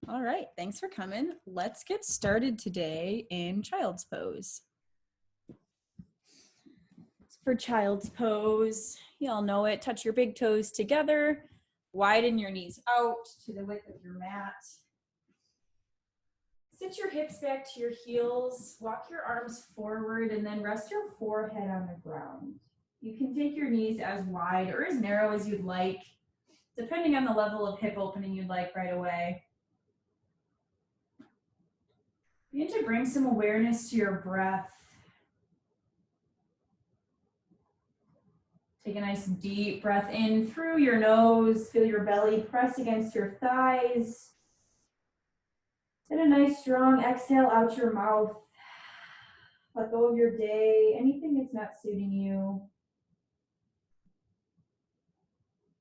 All right, thanks for coming. Let's get started today in child's pose. For child's pose, you all know it. Touch your big toes together, widen your knees out to the width of your mat. Sit your hips back to your heels, walk your arms forward, and then rest your forehead on the ground. You can take your knees as wide or as narrow as you'd like, depending on the level of hip opening you'd like right away. Begin to bring some awareness to your breath. Take a nice deep breath in through your nose. Feel your belly press against your thighs. And a nice strong exhale out your mouth. Let go of your day, anything that's not suiting you.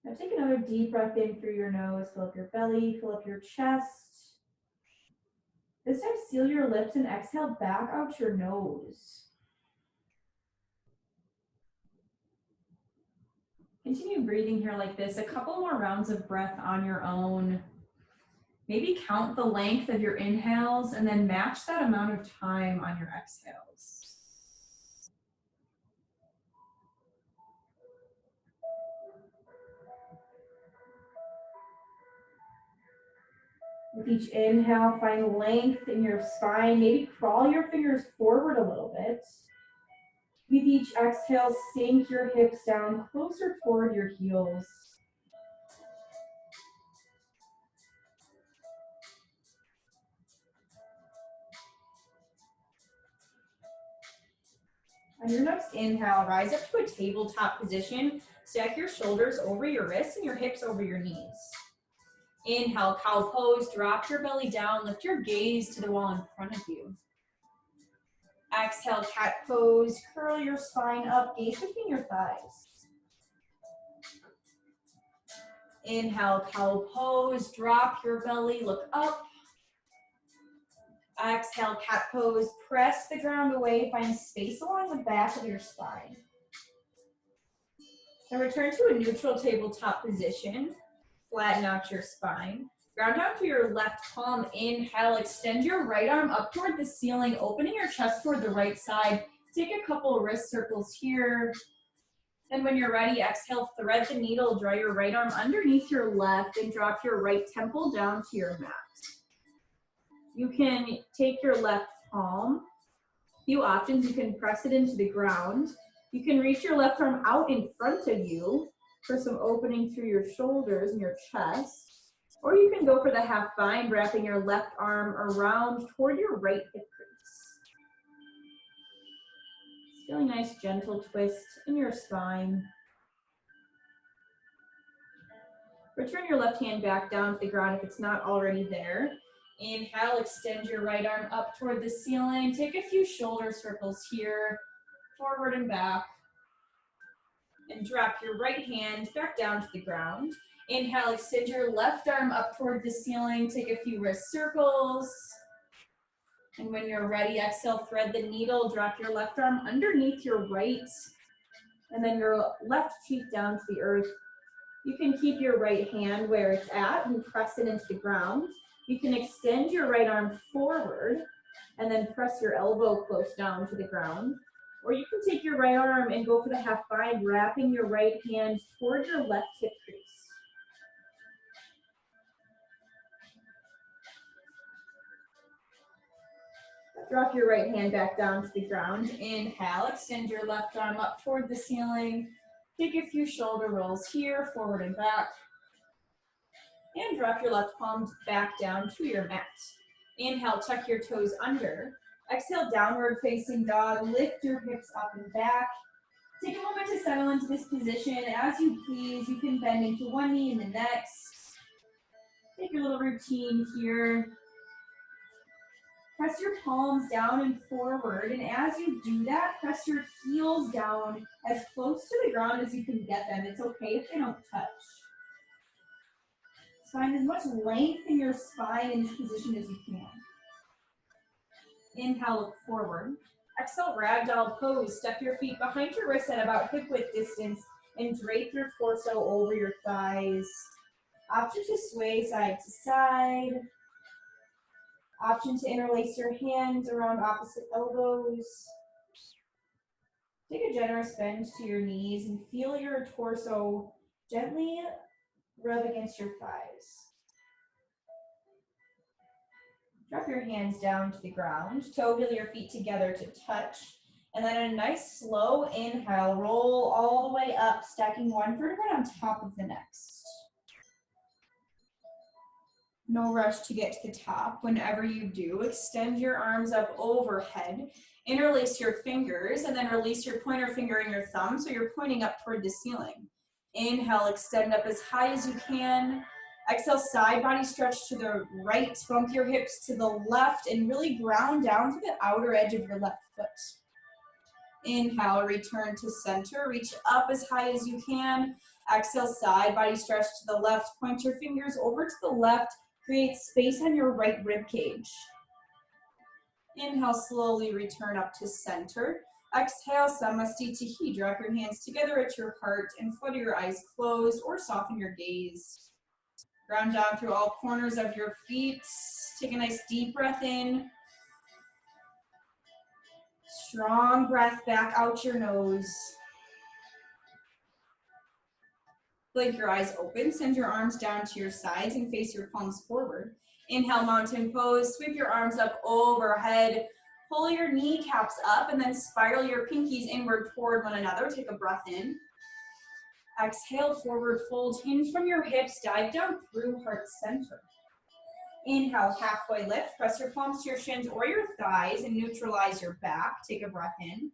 Now take another deep breath in through your nose. Fill up your belly, fill up your chest. This time seal your lips and exhale back out your nose. Continue breathing here like this. A couple more rounds of breath on your own. Maybe count the length of your inhales and then match that amount of time on your exhales. With each inhale, find length in your spine. Maybe crawl your fingers forward a little bit. With each exhale, sink your hips down closer toward your heels. On your next inhale, rise up to a tabletop position. Stack your shoulders over your wrists and your hips over your knees. Inhale, cow pose, drop your belly down, lift your gaze to the wall in front of you. Exhale, cat pose, curl your spine up, gaze between your thighs. Inhale, cow pose, drop your belly, look up. Exhale, cat pose, press the ground away, find space along the back of your spine. Now return to a neutral tabletop position. Flatten out your spine. Ground down to your left palm. Inhale, extend your right arm up toward the ceiling, opening your chest toward the right side. Take a couple wrist circles here. And when you're ready, exhale, thread the needle, draw your right arm underneath your left, and drop your right temple down to your mat. You can take your left palm. Few options. You can press it into the ground. You can reach your left arm out in front of you for some opening through your shoulders and your chest. Or you can go for the half bind, wrapping your left arm around toward your right hip crease. Just feeling nice, gentle twist in your spine. Return your left hand back down to the ground if it's not already there. Inhale, extend your right arm up toward the ceiling. Take a few shoulder circles here, forward and back. And drop your right hand back down to the ground. Inhale, extend your left arm up toward the ceiling. Take a few wrist circles. And when you're ready, exhale, thread the needle. Drop your left arm underneath your right. And then your left cheek down to the earth. You can keep your right hand where it's at and press it into the ground. You can extend your right arm forward and then press your elbow close down to the ground. Or you can take your right arm and go for the half bind, wrapping your right hand toward your left hip crease. Drop your right hand back down to the ground. Inhale, extend your left arm up toward the ceiling. Take a few shoulder rolls here, forward and back. And drop your left palm back down to your mat. Inhale, tuck your toes under. Exhale, downward facing dog. Lift your hips up and back. Take a moment to settle into this position. As you please, you can bend into one knee and the next. Take your little routine here. Press your palms down and forward, and as you do that, press your heels down as close to the ground as you can get them. It's okay if they don't touch. Find as much length in your spine in this position as you can. Inhale, look forward. Exhale, ragdoll pose. Step your feet behind your wrists at about hip width distance and drape your torso over your thighs. Option to sway side to side. Option to interlace your hands around opposite elbows. Take a generous bend to your knees and feel your torso gently rub against your thighs. Drop your hands down to the ground, toe heel your feet together to touch, and then a nice slow inhale, roll all the way up, stacking one vertebrae on top of the next. No rush to get to the top. Whenever you do, extend your arms up overhead, interlace your fingers, and then release your pointer finger and your thumb so you're pointing up toward the ceiling. Inhale, extend up as high as you can. Exhale, side body stretch to the right, bump your hips to the left, and really ground down to the outer edge of your left foot. Inhale, return to center, reach up as high as you can. Exhale, side body stretch to the left, point your fingers over to the left, create space on your right rib cage. Inhale, slowly return up to center. Exhale, Samastitihi. Drop your hands together at your heart and flutter your eyes closed or soften your gaze. Ground down through all corners of your feet. Take a nice deep breath in. Strong breath back out your nose. Blink your eyes open. Send your arms down to your sides and face your palms forward. Inhale, mountain pose. Sweep your arms up overhead. Pull your kneecaps up and then spiral your pinkies inward toward one another. Take a breath in. Exhale, forward fold. Hinge from your hips. Dive down through heart center. Inhale, halfway lift. Press your palms to your shins or your thighs and neutralize your back. Take a breath in.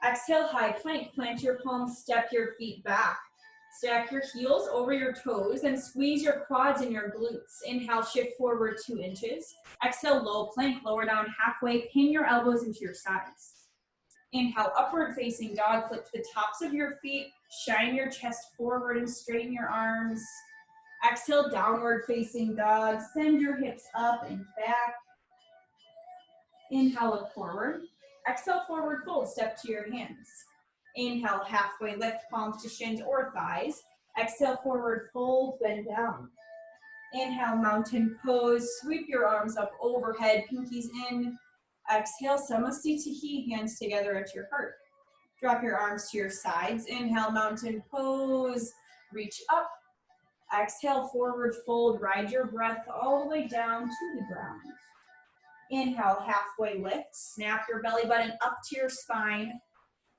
Exhale, high plank. Plant your palms, step your feet back. Stack your heels over your toes and squeeze your quads and your glutes. Inhale, shift forward 2 inches. Exhale, low plank, lower down halfway. Pin your elbows into your sides. Inhale, upward facing dog. Flip to the tops of your feet. Shine your chest forward and straighten your arms. Exhale, downward facing dog. Send your hips up and back. Inhale, look forward. Exhale, forward fold. Step to your hands. Inhale, halfway lift, palms to shins or thighs. Exhale, forward fold, bend down. Inhale, mountain pose. Sweep your arms up overhead, pinkies in. Exhale, Samastitihi, hands together at your heart. Drop your arms to your sides. Inhale, mountain pose. Reach up. Exhale, forward fold. Ride your breath all the way down to the ground. Inhale, halfway lift. Snap your belly button up to your spine.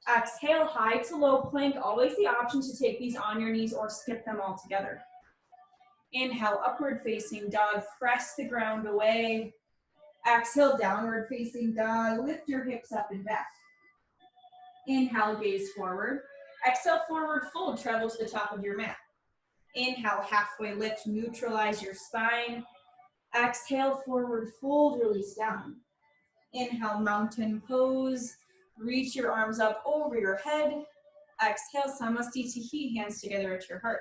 Exhale, high to low plank. Always the option to take these on your knees or skip them all together. Inhale, upward facing dog. Press the ground away. Exhale, downward facing dog. Lift your hips up and back. Inhale, gaze forward. Exhale, forward fold. Travel to the top of your mat. Inhale, halfway lift. Neutralize your spine. Exhale, forward fold. Release down. Inhale, mountain pose. Reach your arms up over your head. Exhale, Samastitihi, hands together at your heart.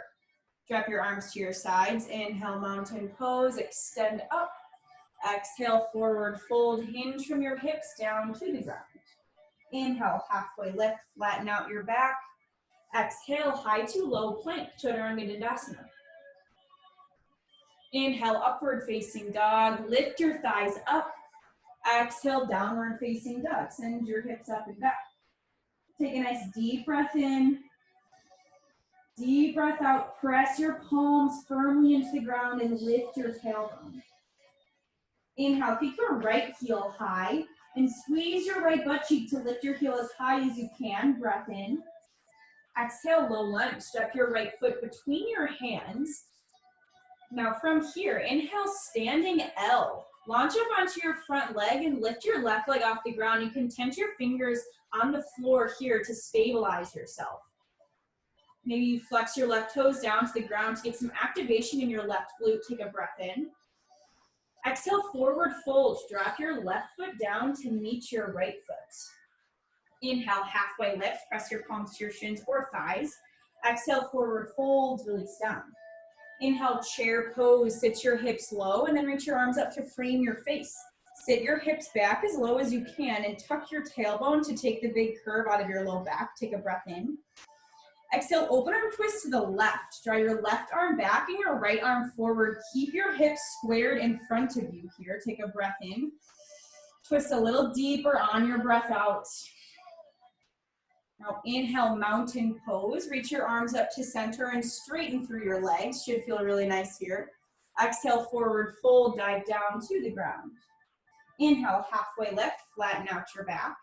Drop your arms to your sides. Inhale, mountain pose. Extend up. Exhale, forward fold. Hinge from your hips down to the ground. Inhale, halfway lift. Flatten out your back. Exhale, high to low plank, Chaturanga Dandasana. Inhale, upward facing dog. Lift your thighs up. Exhale, downward facing dog. Send your hips up and back. Take a nice deep breath in. Deep breath out. Press your palms firmly into the ground and lift your tailbone. Inhale, kick your right heel high and squeeze your right butt cheek to lift your heel as high as you can. Breath in. Exhale, low lunge. Step your right foot between your hands. Now from here, inhale, standing L. Launch up onto your front leg and lift your left leg off the ground. You can tense your fingers on the floor here to stabilize yourself. Maybe you flex your left toes down to the ground to get some activation in your left glute. Take a breath in. Exhale, forward fold. Drop your left foot down to meet your right foot. Inhale, halfway lift. Press your palms to your shins or thighs. Exhale, forward fold. Release down. Inhale, chair pose. Sit your hips low and then reach your arms up to frame your face. Sit your hips back as low as you can and tuck your tailbone to take the big curve out of your low back. Take a breath in. Exhale, open arm twist to the left. Draw your left arm back and your right arm forward. Keep your hips squared in front of you here. Take a breath in. Twist a little deeper on your breath out. Now inhale, mountain pose. Reach your arms up to center and straighten through your legs. Should feel really nice here. Exhale, forward fold, dive down to the ground. Inhale, halfway lift, flatten out your back.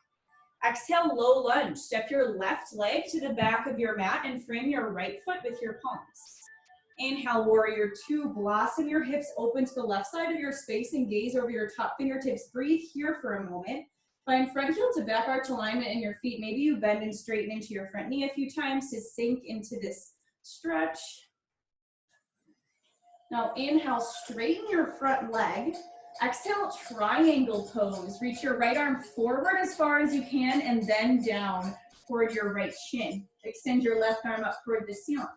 Exhale, low lunge. Step your left leg to the back of your mat and frame your right foot with your palms. Inhale, warrior two. Blossom your hips open to the left side of your space and gaze over your top fingertips. Breathe here for a moment. Find front heel to back arch alignment in your feet. Maybe you bend and straighten into your front knee a few times to sink into this stretch. Now inhale, straighten your front leg. Exhale, triangle pose. Reach your right arm forward as far as you can and then down toward your right shin. Extend your left arm up toward the ceiling.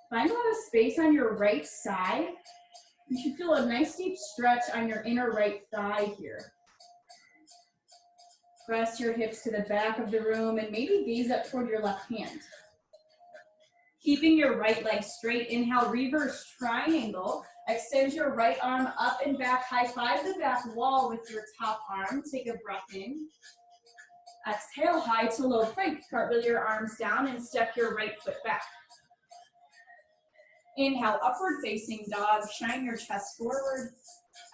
Find a lot of space on your right side. You should feel a nice deep stretch on your inner right thigh here. Press your hips to the back of the room and maybe gaze up toward your left hand. Keeping your right leg straight, inhale, reverse triangle. Extend your right arm up and back, high five the back wall with your top arm. Take a breath in. Exhale, high to low plank. Cartwheel your arms down and step your right foot back. Inhale, upward facing dog, shine your chest forward.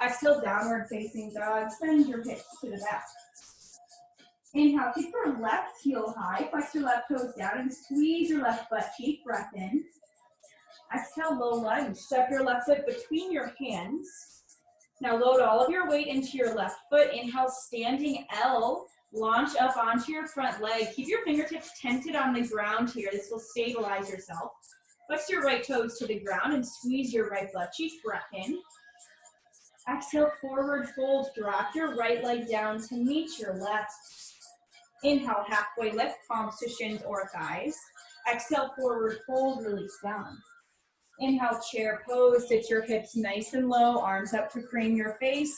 Exhale, downward facing dog, send your hips to the back. Inhale, keep your left heel high, flex your left toes down and squeeze your left butt cheek, breath in. Exhale, low lunge, step your left foot between your hands. Now load all of your weight into your left foot. Inhale, standing L, launch up onto your front leg. Keep your fingertips tented on the ground here. This will stabilize yourself. Flex your right toes to the ground and squeeze your right butt cheek, breath in. Exhale, forward fold, drop your right leg down to meet your left. Inhale, halfway lift, palms to shins or thighs. Exhale, forward fold, release down. Inhale, chair pose, sit your hips nice and low, arms up to frame your face.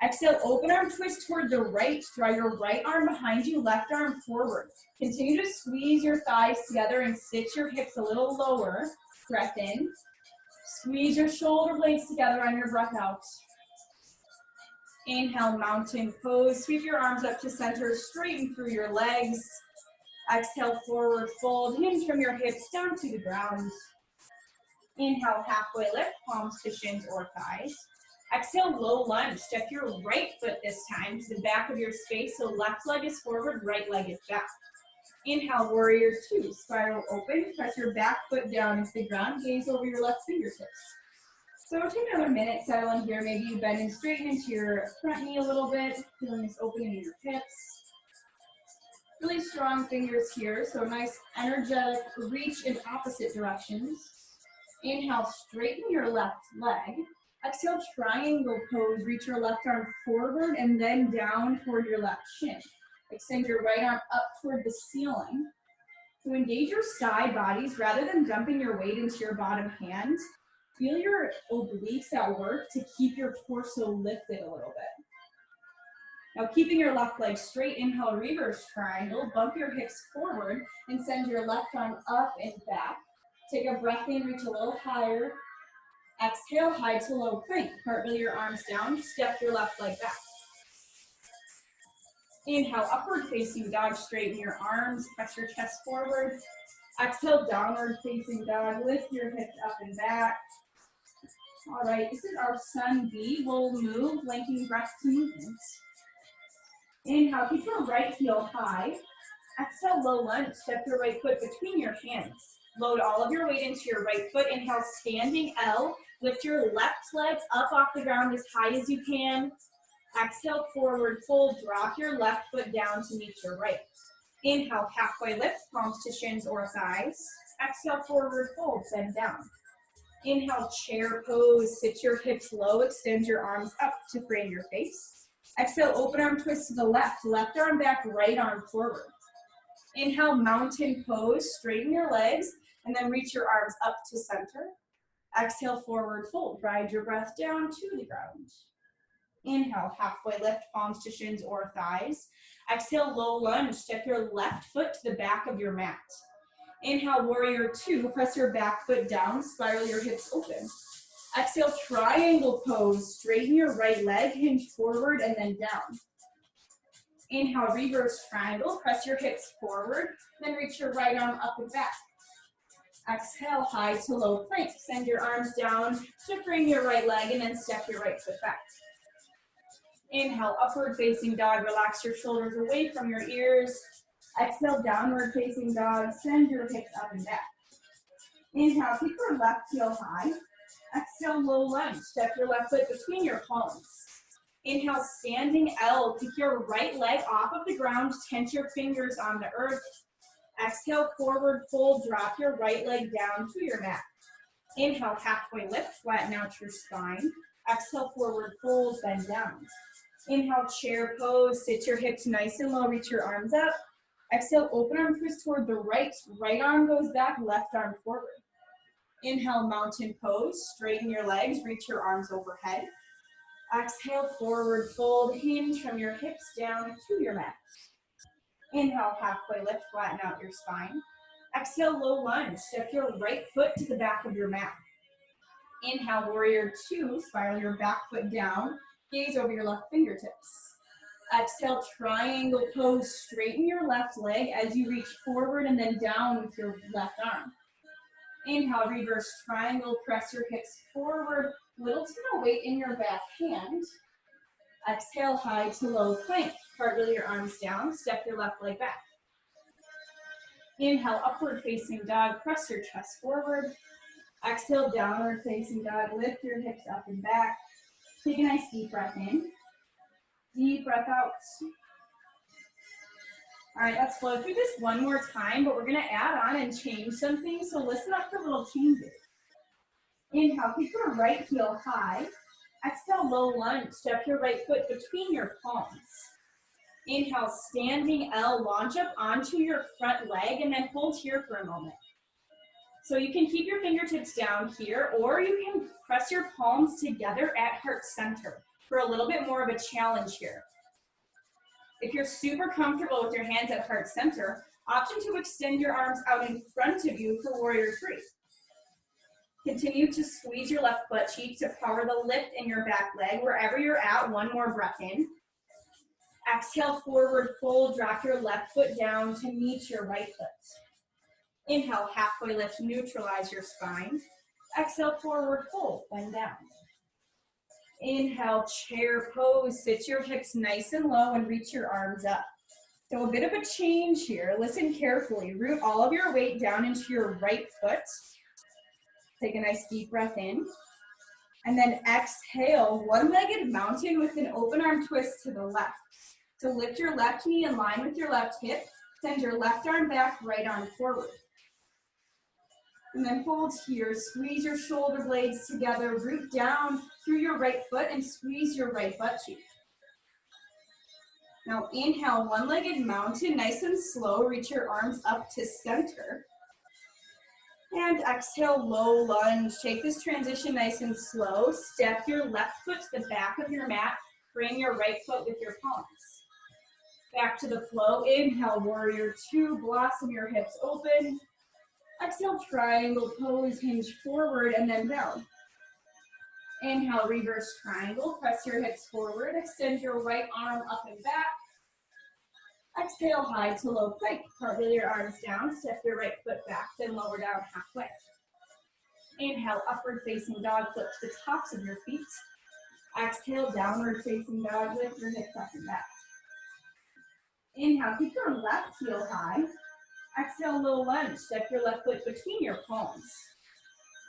Exhale, open arm twist toward the right. Draw your right arm behind you, left arm forward. Continue to squeeze your thighs together and sit your hips a little lower. Breath in. Squeeze your shoulder blades together on your breath out. Inhale, mountain pose. Sweep your arms up to center, straighten through your legs. Exhale, forward fold. Hinge from your hips down to the ground. Inhale, halfway lift, palms to shins or thighs. Exhale, low lunge. Step your right foot this time to the back of your space. So left leg is forward, right leg is back. Inhale, warrior two. Spiral open. Press your back foot down into the ground. Gaze over your left fingertips. So take another minute, settle in here. Maybe you bend and straighten into your front knee a little bit, feeling this opening in your hips. Really strong fingers here, so nice energetic reach in opposite directions. Inhale, straighten your left leg. Exhale, triangle pose. Reach your left arm forward and then down toward your left shin. Extend your right arm up toward the ceiling. So engage your side bodies rather than dumping your weight into your bottom hand. Feel your obliques at work to keep your torso lifted a little bit. Now keeping your left leg straight, inhale, reverse triangle. Bump your hips forward and send your left arm up and back. Take a breath in, reach a little higher. Exhale, high to low plank. Cartwheel your arms down, step your left leg back. Inhale, upward facing dog, straighten your arms, press your chest forward. Exhale, downward facing dog, lift your hips up and back. All right, this is our sun B. We'll move, linking breath to movements. Inhale, keep your right heel high. Exhale, low lunge, step your right foot between your hands. Load all of your weight into your right foot. Inhale, standing L. Lift your left leg up off the ground as high as you can. Exhale, forward fold. Drop your left foot down to meet your right. Inhale, halfway lift, palms to shins or thighs. Exhale, forward fold, bend down. Inhale, chair pose. Sit your hips low, extend your arms up to frame your face. Exhale, open arm twist to the left. Left arm back, right arm forward. Inhale, mountain pose. Straighten your legs and then reach your arms up to center. Exhale, forward fold. Ride your breath down to the ground. Inhale, halfway lift, palms to shins or thighs. Exhale, low lunge. Step your left foot to the back of your mat. Inhale, warrior two, press your back foot down, spiral your hips open. Exhale, triangle pose, straighten your right leg, hinge forward and then down. Inhale, reverse triangle, press your hips forward, then reach your right arm up and back. Exhale, high to low plank. Send your arms down to frame your right leg and then step your right foot back. Inhale, upward facing dog. Relax your shoulders away from your ears. Exhale, downward facing dog. Send your hips up and back. Inhale, keep your left heel high. Exhale, low lunge. Step your left foot between your palms. Inhale, standing L. Pick your right leg off of the ground. Tense your fingers on the earth. Exhale, forward fold. Drop your right leg down to your mat. Inhale, halfway lift. Flatten out your spine. Exhale, forward fold. Bend down. Inhale, chair pose. Sit your hips nice and low. Reach your arms up. Exhale, open arm twist toward the right. Right arm goes back, left arm forward. Inhale, mountain pose. Straighten your legs. Reach your arms overhead. Exhale, forward fold. Hinge from your hips down to your mat. Inhale, halfway lift. Flatten out your spine. Exhale, low lunge. Step your right foot to the back of your mat. Inhale, warrior two. Spiral your back foot down. Gaze over your left fingertips. Exhale, triangle pose. Straighten your left leg as you reach forward and then down with your left arm. Inhale, reverse triangle. Press your hips forward. Little to no weight in your back hand. Exhale, high to low plank. Cartwheel your arms down. Step your left leg back. Inhale, upward facing dog. Press your chest forward. Exhale, downward facing dog. Lift your hips up and back. Take a nice deep breath in. Deep breath out. All right, let's flow through this one more time, but we're gonna add on and change some things, so listen up for little changes. Inhale, keep your right heel high. Exhale, low lunge. Step your right foot between your palms. Inhale, standing L. Launch up onto your front leg and then hold here for a moment. So you can keep your fingertips down here, or you can press your palms together at heart center for a little bit more of a challenge here. If you're super comfortable with your hands at heart center, option to extend your arms out in front of you for warrior three. Continue to squeeze your left butt cheek to power the lift in your back leg. Wherever you're at, one more breath in. Exhale, forward fold. Drop your left foot down to meet your right foot. Inhale, halfway lift, neutralize your spine. Exhale, forward fold, bend down. Inhale, chair pose. Sit your hips nice and low and reach your arms up. So a bit of a change here. Listen carefully. Root all of your weight down into your right foot. Take a nice deep breath in. And then exhale, one-legged mountain with an open arm twist to the left. So lift your left knee in line with your left hip. Send your left arm back, right arm forward. And then hold here. Squeeze your shoulder blades together. Root down through your right foot and squeeze your right butt cheek. Now inhale, one-legged mountain, nice and slow. Reach your arms up to center. And exhale, low lunge. Take this transition nice and slow. Step your left foot to the back of your mat. Bring your right foot with your palms. Back to the flow. Inhale, warrior two. Blossom your hips open. Exhale, triangle pose. Hinge forward and then down. Inhale, reverse triangle. Press your hips forward. Extend your right arm up and back. Exhale, high to low plank. Cartwheel your arms down. Step your right foot back, then lower down halfway. Inhale, upward facing dog. Flip to the tops of your feet. Exhale, downward facing dog. Lift your hips up and back. Inhale, keep your left heel high. Exhale, low lunge. Step your left foot between your palms.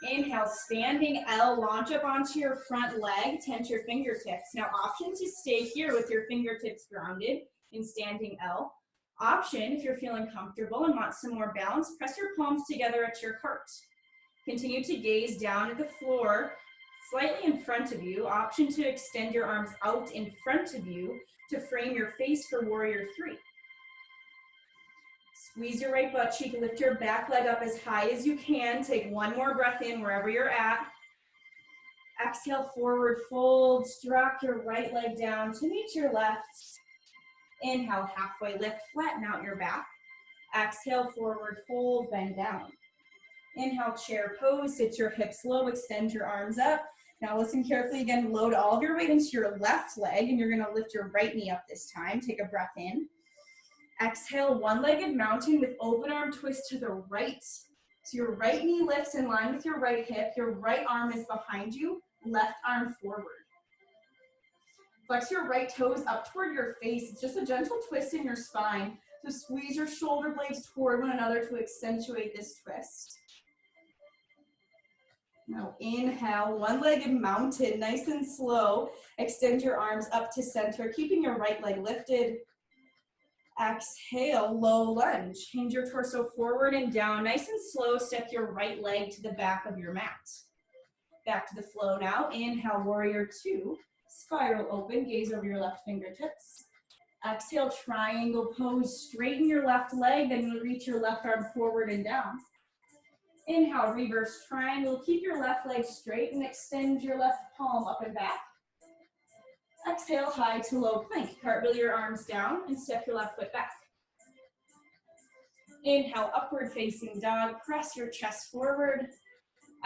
Inhale, standing L. Launch up onto your front leg. Tense your fingertips. Now, option to stay here with your fingertips grounded in standing L. Option, if you're feeling comfortable and want some more balance, press your palms together at your heart. Continue to gaze down at the floor, slightly in front of you. Option to extend your arms out in front of you to frame your face for warrior three. Squeeze your right butt cheek, lift your back leg up as high as you can. Take one more breath in wherever you're at. Exhale, forward fold. Drop your right leg down to meet your left. Inhale, halfway lift, flatten out your back. Exhale, forward fold, bend down. Inhale, chair pose, sit your hips low, extend your arms up. Now listen carefully again, load all of your weight into your left leg, and you're gonna lift your right knee up this time. Take a breath in. Exhale, one-legged mountain with open arm twist to the right. So your right knee lifts in line with your right hip, your right arm is behind you, left arm forward. Flex your right toes up toward your face. It's just a gentle twist in your spine. So squeeze your shoulder blades toward one another to accentuate this twist. Now inhale, one-legged mountain, nice and slow. Extend your arms up to center, keeping your right leg lifted. Exhale, low lunge. Hinge your torso forward and down. Nice and slow, step your right leg to the back of your mat. Back to the flow now. Inhale, warrior two. Spiral open, gaze over your left fingertips. Exhale, triangle pose. Straighten your left leg, then you'll reach your left arm forward and down. Inhale, reverse triangle. Keep your left leg straight and extend your left palm up and back. Exhale, high to low plank. Cartwheel your arms down and step your left foot back. Inhale, upward facing dog. Press your chest forward.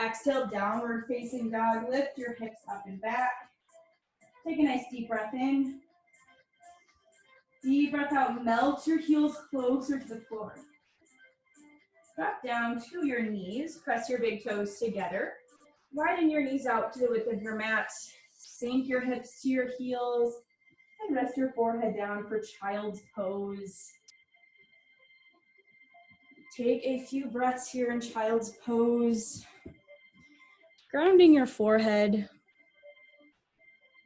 Exhale, downward facing dog. Lift your hips up and back. Take a nice deep breath in. Deep breath out. Melt your heels closer to the floor. Drop down to your knees. Press your big toes together. Widen your knees out to the width of your mat. Sink your hips to your heels. And rest your forehead down for child's pose. Take a few breaths here in child's pose. Grounding your forehead.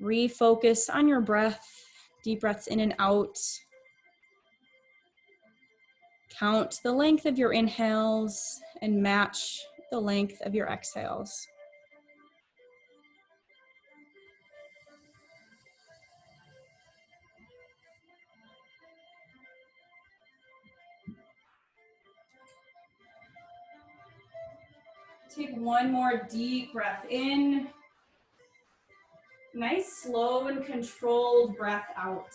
Refocus on your breath. Deep breaths in and out. Count the length of your inhales and match the length of your exhales. Take one more deep breath in. Nice, slow, and controlled breath out.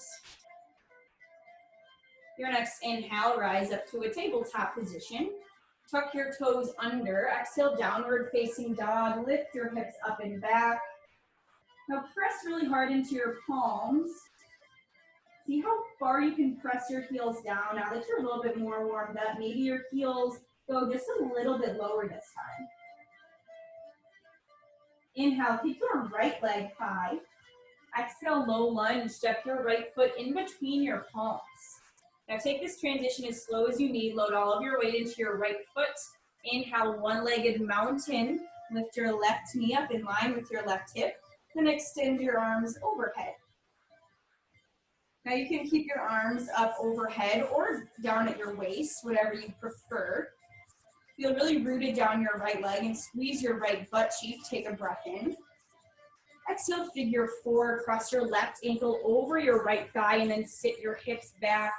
Your next inhale, rise up to a tabletop position. Tuck your toes under. Exhale, downward facing dog. Lift your hips up and back. Now press really hard into your palms. See how far you can press your heels down. Now that you're a little bit more warmed up, maybe your heels go just a little bit lower this time. Inhale, keep your right leg high. Exhale, low lunge. Step your right foot in between your palms. Now take this transition as slow as you need. Load all of your weight into your right foot. Inhale, one-legged mountain. Lift your left knee up in line with your left hip. Then extend your arms overhead. Now you can keep your arms up overhead or down at your waist, whatever you prefer. Feel really rooted down your right leg and squeeze your right butt cheek. Take a breath in. Exhale, figure four. Cross your left ankle over your right thigh and then sit your hips back.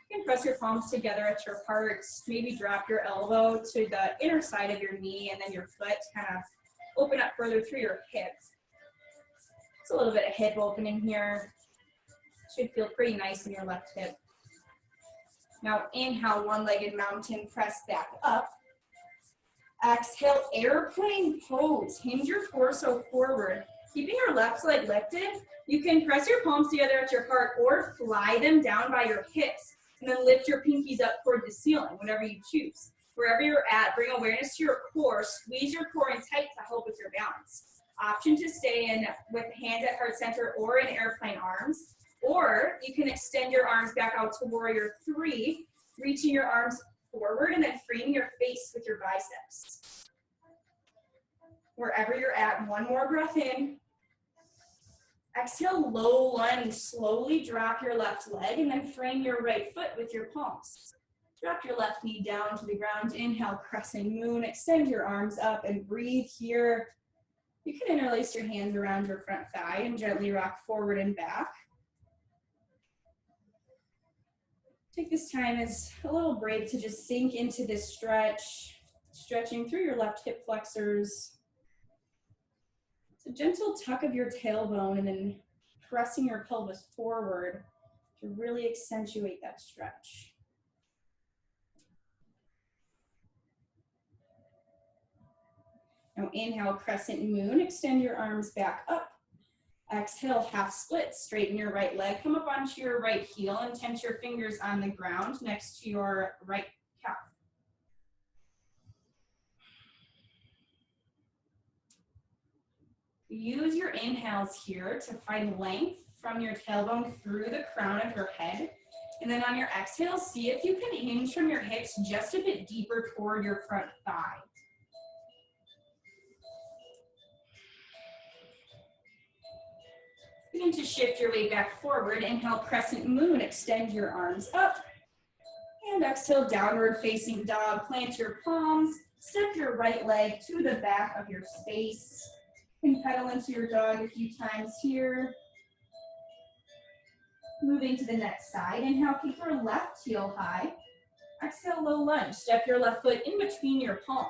You can press your palms together at your heart. Maybe drop your elbow to the inner side of your knee and then your foot kind of open up further through your hips. It's a little bit of hip opening here. Should feel pretty nice in your left hip. Now inhale, one-legged mountain, press back up. Exhale, airplane pose. Hinge your torso forward. Keeping your left leg lifted, you can press your palms together at your heart or fly them down by your hips and then lift your pinkies up toward the ceiling, whatever you choose. Wherever you're at, bring awareness to your core. Squeeze your core in tight to help with your balance. Option to stay in with hands at heart center or in airplane arms. Or you can extend your arms back out to warrior three, reaching your arms forward and then freeing your face with your biceps. Wherever you're at, one more breath in. Exhale, low lunge. Slowly drop your left leg and then frame your right foot with your palms. Drop your left knee down to the ground. Inhale, crescent moon. Extend your arms up and breathe here. You can interlace your hands around your front thigh and gently rock forward and back. Take this time as a little break to just sink into this stretch, stretching through your left hip flexors. It's a gentle tuck of your tailbone and then pressing your pelvis forward to really accentuate that stretch. Now inhale, crescent moon, extend your arms back up. Exhale, half split, straighten your right leg, come up onto your right heel and tense your fingers on the ground next to your right calf. Use your inhales here to find length from your tailbone through the crown of your head. And then on your exhale, see if you can hinge from your hips just a bit deeper toward your front thigh. Begin to shift your weight back forward. Inhale, crescent moon, extend your arms up. And exhale, downward facing dog. Plant your palms, step your right leg to the back of your space. You can pedal into your dog a few times here. Moving to the next side. Inhale, keep your left heel high. Exhale, low lunge. Step your left foot in between your palms.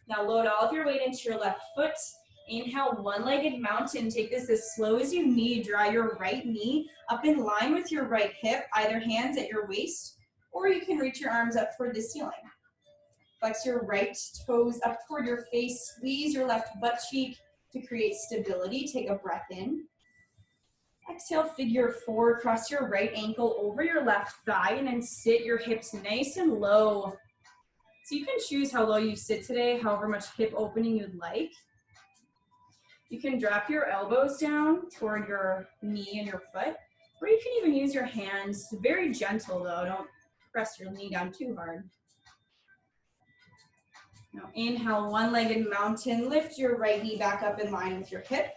Now load all of your weight into your left foot. Inhale, one-legged mountain. Take this as slow as you need. Draw your right knee up in line with your right hip, either hands at your waist, or you can reach your arms up toward the ceiling. Flex your right toes up toward your face. Squeeze your left butt cheek to create stability. Take a breath in. Exhale, figure four. Cross your right ankle over your left thigh and then sit your hips nice and low. So you can choose how low you sit today, however much hip opening you'd like. You can drop your elbows down toward your knee and your foot, or you can even use your hands. Very gentle though, don't press your knee down too hard. Now inhale, one-legged mountain. Lift your right knee back up in line with your hip.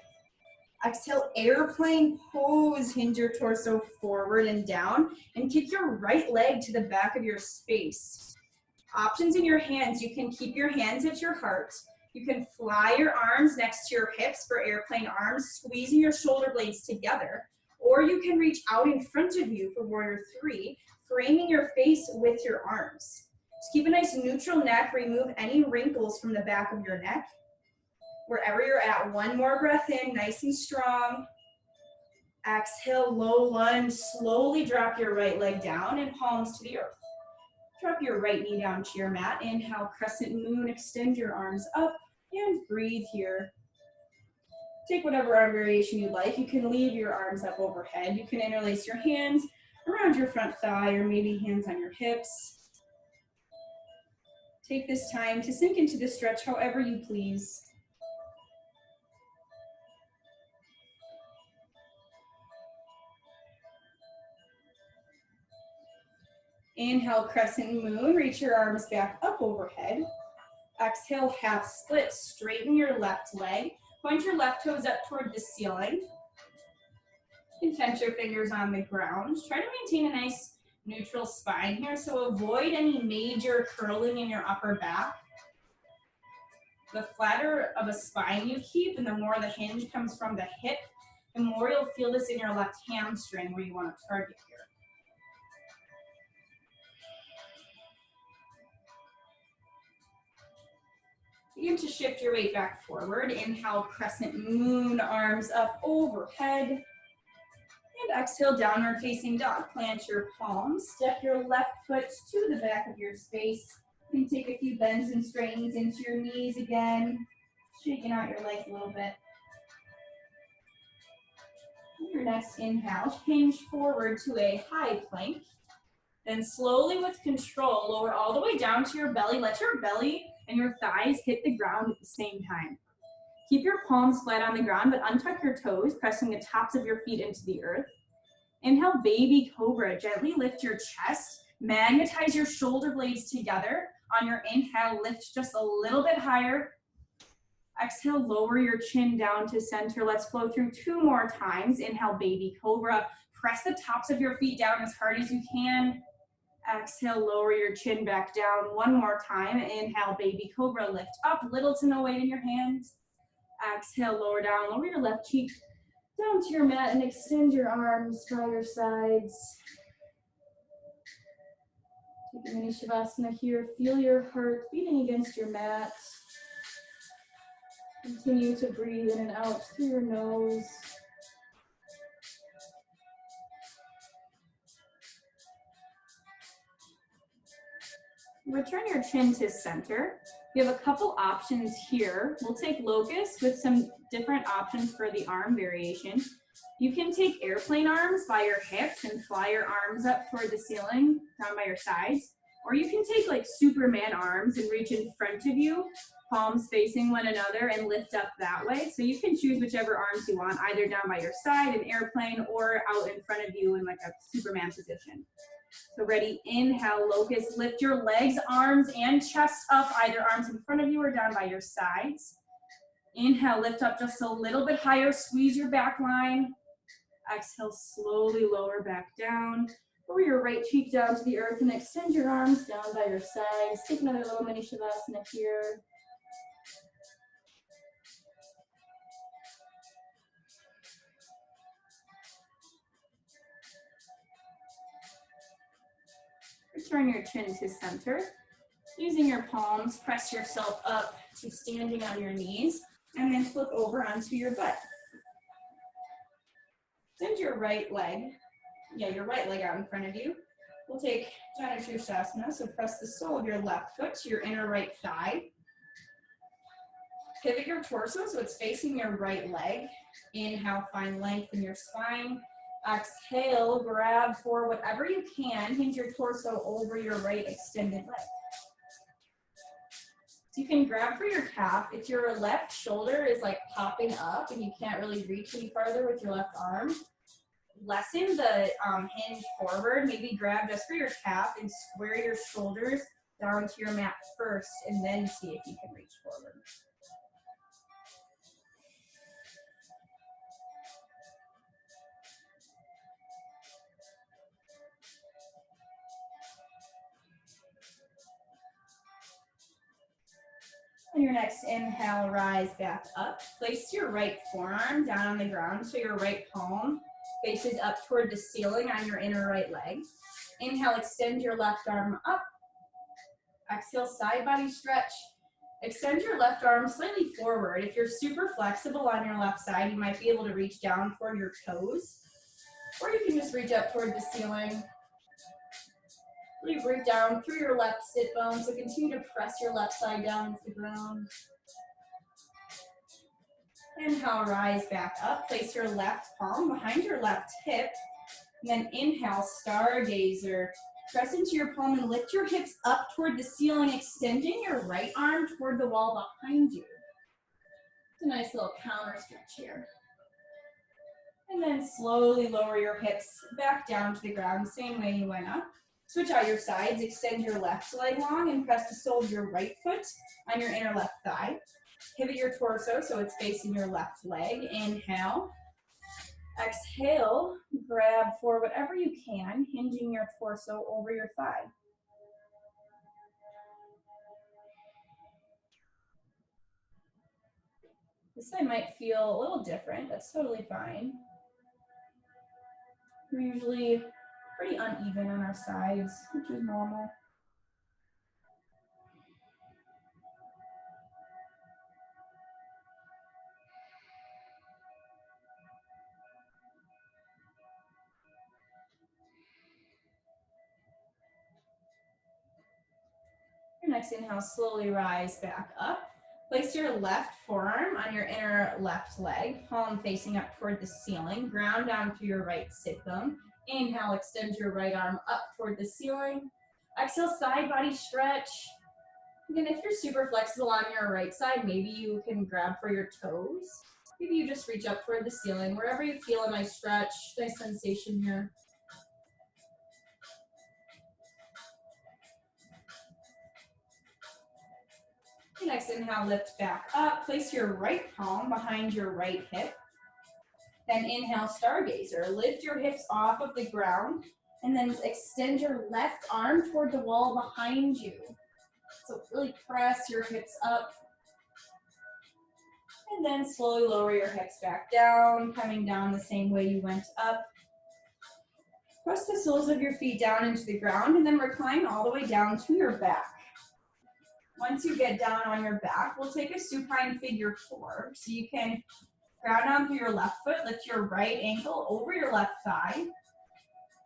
Exhale, airplane pose. Hinge your torso forward and down, and kick your right leg to the back of your space. Options in your hands. You can keep your hands at your heart. You can fly your arms next to your hips for airplane arms, squeezing your shoulder blades together. Or you can reach out in front of you for warrior three, framing your face with your arms. Just keep a nice neutral neck. Remove any wrinkles from the back of your neck. Wherever you're at, one more breath in, nice and strong. Exhale, low lunge. Slowly drop your right leg down and palms to the earth. Drop your right knee down to your mat. Inhale, crescent moon. Extend your arms up and breathe here. Take whatever arm variation you like. You can leave your arms up overhead. You can interlace your hands around your front thigh or maybe hands on your hips. Take this time to sink into the stretch however you please. Inhale, crescent moon. Reach your arms back up overhead. Exhale, half split. Straighten your left leg. Point your left toes up toward the ceiling. And tense your fingers on the ground. Try to maintain a nice neutral spine here, so avoid any major curling in your upper back. The flatter of a spine you keep and the more the hinge comes from the hip, the more you'll feel this in your left hamstring where you want to target here. Begin to shift your weight back forward. Inhale, crescent moon, arms up overhead. And exhale, downward facing dog. Plant your palms. Step your left foot to the back of your space. You can take a few bends and straightens into your knees again. Shaking out your legs a little bit. And your next inhale, hinge forward to a high plank. Then slowly with control, lower all the way down to your belly. Let your belly and your thighs hit the ground at the same time. Keep your palms flat on the ground, but untuck your toes, pressing the tops of your feet into the earth. Inhale, baby cobra. Gently lift your chest. Magnetize your shoulder blades together. On your inhale, lift just a little bit higher. Exhale, lower your chin down to center. Let's flow through two more times. Inhale, baby cobra. Press the tops of your feet down as hard as you can. Exhale, lower your chin back down one more time. Inhale, baby cobra, lift up, little to no weight in your hands. Exhale, lower down, lower your left cheek down to your mat and extend your arms by your sides. Take a mini shavasana here. Feel your heart beating against your mat. Continue to breathe in and out through your nose. Return your chin to center. We have a couple options here. We'll take locust with some different options for the arm variation. You can take airplane arms by your hips and fly your arms up toward the ceiling, down by your sides. Or you can take like Superman arms and reach in front of you, palms facing one another, and lift up that way. So you can choose whichever arms you want, either down by your side, an airplane, or out in front of you in like a Superman position. So ready, inhale, locust, lift your legs, arms, and chest up, either arms in front of you or down by your sides. Inhale, lift up just a little bit higher, squeeze your back line. Exhale, slowly lower back down. Lower your right cheek down to the earth and extend your arms down by your sides. Take another little mini shavasana here. Return your chin to center. Using your palms, press yourself up to standing on your knees, and then flip over onto your butt. Send your right leg out in front of you. We'll take Janu Shirshasana, so press the sole of your left foot to your inner right thigh. Pivot your torso so it's facing your right leg. Inhale, find length in your spine. Exhale, grab for whatever you can. Hinge your torso over your right extended leg. So you can grab for your calf. If your left shoulder is like popping up and you can't really reach any farther with your left arm, lessen the hinge forward. Maybe grab just for your calf and square your shoulders down to your mat first, and then see if you can reach forward. On your next inhale, rise back up. Place your right forearm down on the ground so your right palm faces up toward the ceiling on your inner right leg. Inhale, extend your left arm up. Exhale, side body stretch. Extend your left arm slightly forward. If you're super flexible on your left side, you might be able to reach down toward your toes, or you can just reach up toward the ceiling. Really breathe down through your left sit bone, so continue to press your left side down into the ground. Inhale, rise back up. Place your left palm behind your left hip, and then inhale, stargazer. Press into your palm and lift your hips up toward the ceiling, extending your right arm toward the wall behind you. It's a nice little counter stretch here. And then slowly lower your hips back down to the ground, same way you went up. Switch out your sides, extend your left leg long and press the sole of your right foot on your inner left thigh. Pivot your torso so it's facing your left leg. Inhale. Exhale, grab for whatever you can, hinging your torso over your thigh. This side might feel a little different, that's totally fine. We're usually pretty uneven on our sides, which is normal. Your next inhale, slowly rise back up. Place your left forearm on your inner left leg, palm facing up toward the ceiling. Ground down to your right sit bone. Inhale, extend your right arm up toward the ceiling. Exhale, side body stretch. Again, if you're super flexible on your right side, maybe you can grab for your toes. Maybe you just reach up toward the ceiling, wherever you feel a nice stretch, nice sensation here. Next inhale, lift back up. Place your right palm behind your right hip. Then inhale, stargazer. Lift your hips off of the ground and then extend your left arm toward the wall behind you. So really press your hips up. And then slowly lower your hips back down, coming down the same way you went up. Press the soles of your feet down into the ground and then recline all the way down to your back. Once you get down on your back, we'll take a supine figure four. So you can ground down through your left foot, lift your right ankle over your left thigh.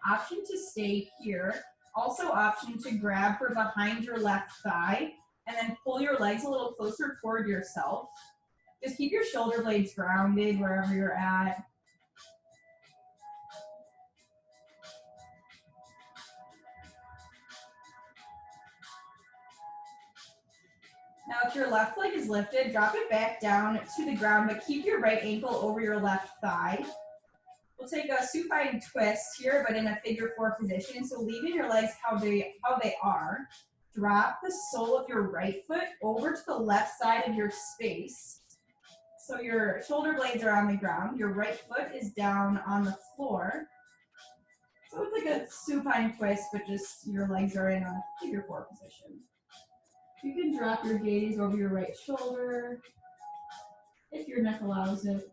Option to stay here. Also option to grab for behind your left thigh and then pull your legs a little closer toward yourself. Just keep your shoulder blades grounded wherever you're at. Now, if your left leg is lifted, drop it back down to the ground, but keep your right ankle over your left thigh. We'll take a supine twist here, but in a figure 4 position. So leaving your legs how they are. Drop the sole of your right foot over to the left side of your space. So your shoulder blades are on the ground. Your right foot is down on the floor. So it's like a supine twist, but just your legs are in a figure 4 position. You can drop your gaze over your right shoulder if your neck allows it.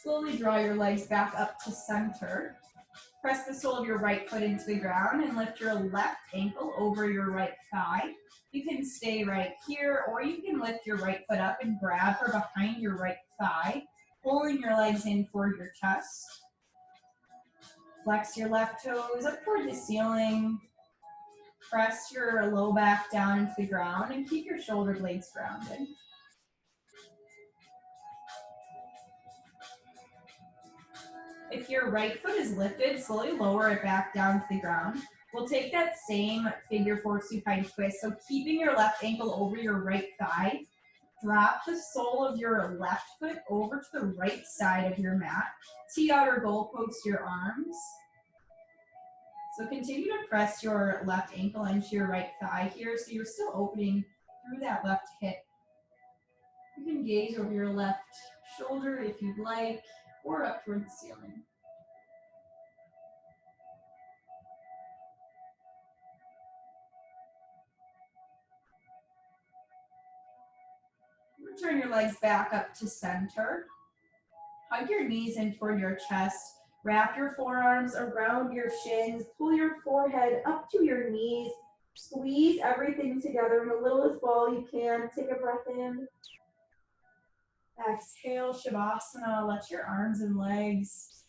Slowly draw your legs back up to center. Press the sole of your right foot into the ground and lift your left ankle over your right thigh. You can stay right here, or you can lift your right foot up and grab for behind your right thigh, pulling your legs in toward your chest. Flex your left toes up toward the ceiling. Press your low back down into the ground and keep your shoulder blades grounded. If your right foot is lifted, slowly lower it back down to the ground. We'll take that same figure 4 supine twist. So keeping your left ankle over your right thigh, drop the sole of your left foot over to the right side of your mat. Tee out or goalpost your arms. So continue to press your left ankle into your right thigh here, so you're still opening through that left hip. You can gaze over your left shoulder if you'd like, or up toward the ceiling. Return your legs back up to center. Hug your knees in toward your chest. Wrap your forearms around your shins. Pull your forehead up to your knees. Squeeze everything together in the littlest ball you can. Take a breath in. Exhale, Shavasana. Let your arms and legs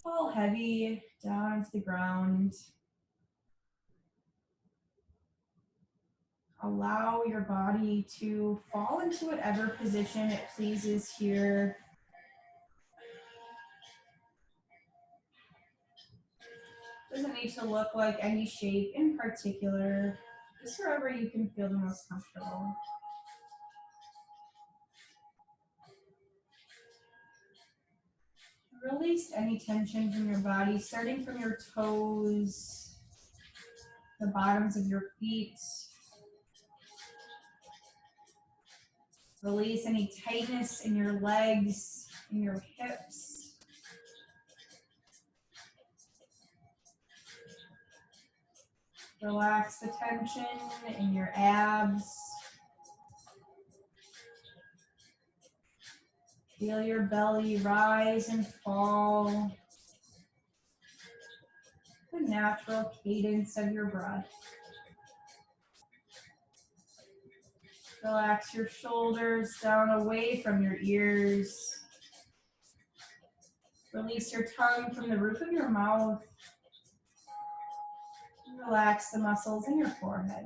fall heavy down into the ground. Allow your body to fall into whatever position it pleases here. Doesn't need to look like any shape in particular, just wherever you can feel the most comfortable. Release any tension from your body, starting from your toes, the bottoms of your feet. Release any tightness in your legs, in your hips. Relax the tension in your abs. Feel your belly rise and fall. The natural cadence of your breath. Relax your shoulders down away from your ears. Release your tongue from the roof of your mouth. Relax the muscles in your forehead.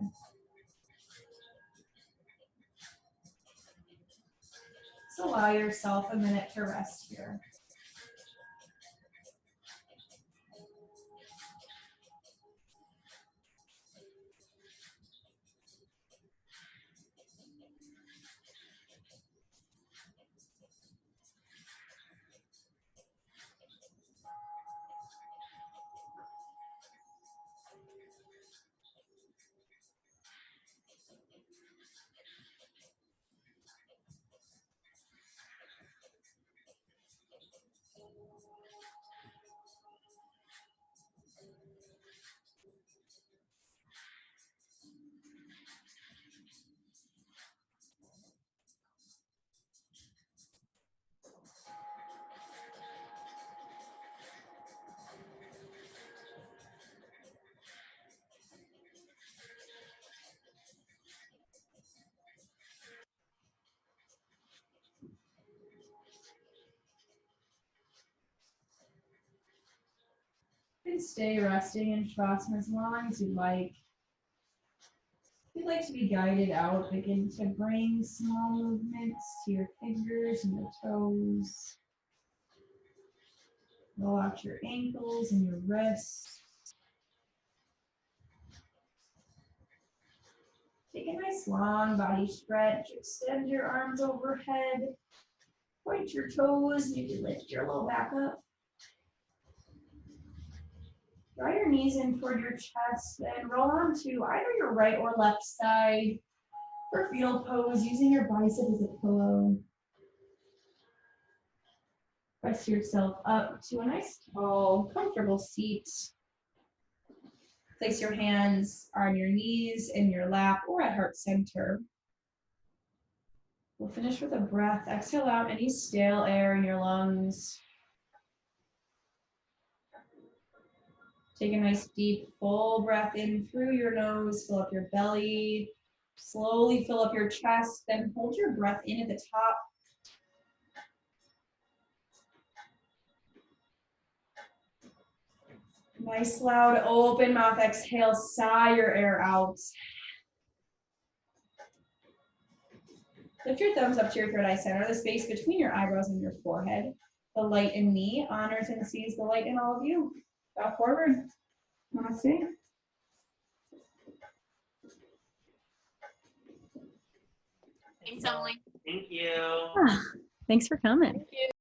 So allow yourself a minute to rest here. can stay resting in Shavasana as long as you like. If you'd like to be guided out, begin to bring small movements to your fingers and the toes. Roll out your ankles and your wrists. Take a nice long body stretch. Extend your arms overhead. Point your toes. You can lift your low back up. Draw your knees in toward your chest and roll onto either your right or left side for fetal pose, using your bicep as a pillow. Press yourself up to a nice, tall, comfortable seat. Place your hands on your knees, in your lap, or at heart center. We'll finish with a breath. Exhale out any stale air in your lungs. Take a nice deep full breath in through your nose, fill up your belly, slowly fill up your chest, then hold your breath in at the top. Nice loud open mouth exhale, sigh your air out. Lift your thumbs up to your third eye center, the space between your eyebrows and your forehead. The light in me honors and sees the light in all of you. Bow forward. Namaste. Thanks, Emily. Thank you. Thanks for coming. Thank you.